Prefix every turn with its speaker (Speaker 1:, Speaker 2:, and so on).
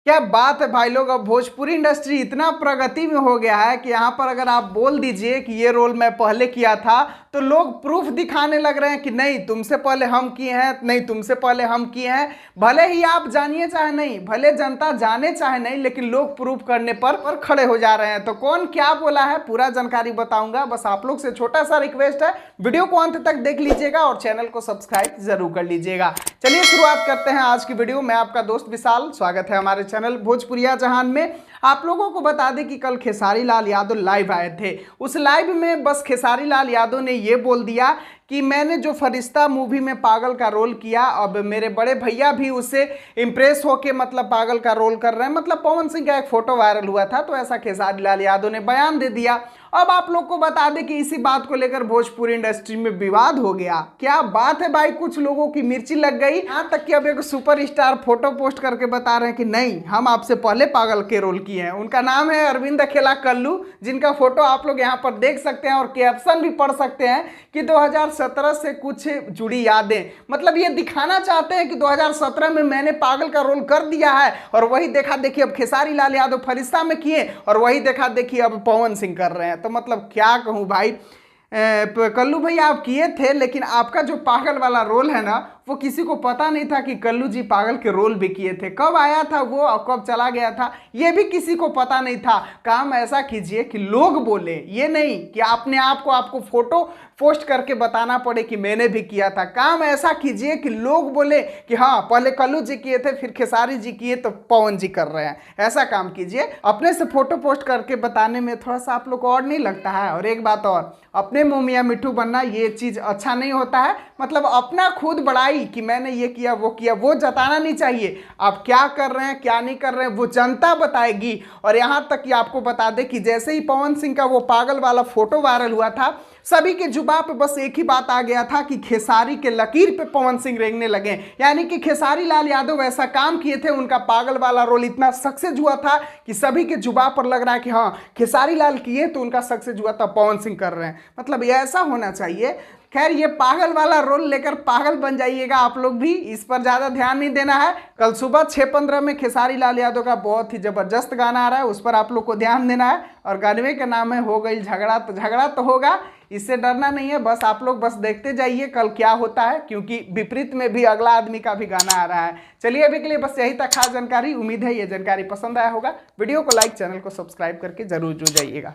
Speaker 1: क्या बात है भाई लोग। अब भोजपुरी इंडस्ट्री इतना प्रगति में हो गया है कि यहाँ पर अगर आप बोल दीजिए कि ये रोल मैं पहले किया था तो लोग प्रूफ दिखाने लग रहे हैं कि नहीं तुमसे पहले हम किए हैं, नहीं तुमसे पहले हम किए हैं। भले ही आप जानिए चाहे नहीं, भले जनता जाने चाहे नहीं, लेकिन लोग प्रूफ करने पर खड़े हो जा रहे हैं। तो कौन क्या बोला है पूरा जानकारी बताऊंगा। बस आप लोग से छोटा सा रिक्वेस्ट है, वीडियो को अंत तक देख लीजिएगा और चैनल को सब्सक्राइब जरूर कर लीजिएगा। चलिए शुरुआत करते हैं आज की वीडियो। मैं आपका दोस्त विशाल, स्वागत है हमारे चैनल भोजपुरिया जहान में। आप लोगों को बता दें कि कल खेसारी लाल यादव लाइव आए थे। उस लाइव में बस खेसारी लाल यादव ने ये बोल दिया कि मैंने जो फरिश्ता मूवी में पागल का रोल किया, अब मेरे बड़े भैया भी उससे इंप्रेस होके मतलब पागल का रोल कर रहे हैं। मतलब पवन सिंह का एक फोटो वायरल हुआ था, तो ऐसा खेसारी लाल यादव ने बयान दे दिया। अब आप लोग को बता दें कि इसी बात को लेकर भोजपुरी इंडस्ट्री में विवाद हो गया। क्या बात है भाई, कुछ लोगों की मिर्ची लग गई। यहाँ तक कि अब एक सुपरस्टार फोटो पोस्ट करके बता रहे हैं कि नहीं, हम आपसे पहले पागल के रोल किए हैं। उनका नाम है अरविंद अकेला कल्लू, जिनका फोटो आप लोग यहाँ पर देख सकते हैं और कैप्शन भी पढ़ सकते हैं कि 2017 से कुछ जुड़ी यादें। मतलब ये दिखाना चाहते हैं कि 2017 में मैंने पागल का रोल कर दिया है, और वही देखा देखिए अब खेसारी लाल यादव फरिश्ता में किए और वही देखा देखिए अब पवन सिंह कर रहे हैं। तो मतलब क्या कहूँ भाई, कल्लू भैया आप किए थे, लेकिन आपका जो पागल वाला रोल है ना, वो किसी को पता नहीं था कि कल्लू जी पागल के रोल भी किए थे। कब आया था वो और कब चला गया था ये भी किसी को पता नहीं था। काम ऐसा कीजिए कि लोग बोले, ये नहीं कि अपने आप को आपको फोटो पोस्ट करके बताना पड़े कि मैंने भी किया था। काम ऐसा कीजिए कि लोग बोले कि हाँ पहले कल्लू जी किए थे, फिर खेसारी जी किए तो पवन जी कर रहे हैं। ऐसा काम कीजिए। अपने से फोटो पोस्ट करके बताने में थोड़ा सा आप लोग को और नहीं लगता है? और एक बात और, अपने मुँह मियाँ मिट्ठू बनना ये चीज़ अच्छा नहीं होता है। मतलब अपना खुद बड़ाई कि मैंने ये किया वो जताना नहीं चाहिए। आप क्या कर रहे हैं क्या नहीं कर रहे हैं वो जनता बताएगी। और यहाँ तक कि आपको बता दें कि जैसे ही पवन सिंह का वो पागल वाला फोटो वायरल हुआ था, सभी के जुबान पे बस एक ही बात आ गया था कि खेसारी के लकीर पे पवन सिंह रेंगने लगे। यानी कि खेसारी लाल यादव ऐसा काम किए थे, उनका पागल वाला रोल इतना सक्सेस हुआ था कि सभी के जुबान पर लग रहा है कि हाँ खेसारी लाल किए तो उनका सक्सेस हुआ था, पवन सिंह कर रहे हैं। मतलब ये ऐसा होना चाहिए। खैर, ये पागल वाला रोल लेकर पागल बन जाइएगा आप लोग भी, इस पर ज़्यादा ध्यान नहीं देना है। कल सुबह 6:15 में खेसारी लाल यादव का बहुत ही ज़बरदस्त गाना आ रहा है, उस पर आप लोग को ध्यान देना है। और गाने का नाम है हो गई झगड़ा, तो झगड़ा तो होगा, इससे डरना नहीं है। बस आप लोग बस देखते जाइए कल क्या होता है, क्योंकि विपरीत में भी अगला आदमी का भी गाना आ रहा है। चलिए अभी के लिए बस यही था खास जानकारी। उम्मीद है ये जानकारी पसंद आया होगा। वीडियो को लाइक, चैनल को सब्सक्राइब करके जरूर जुड़ जाइएगा।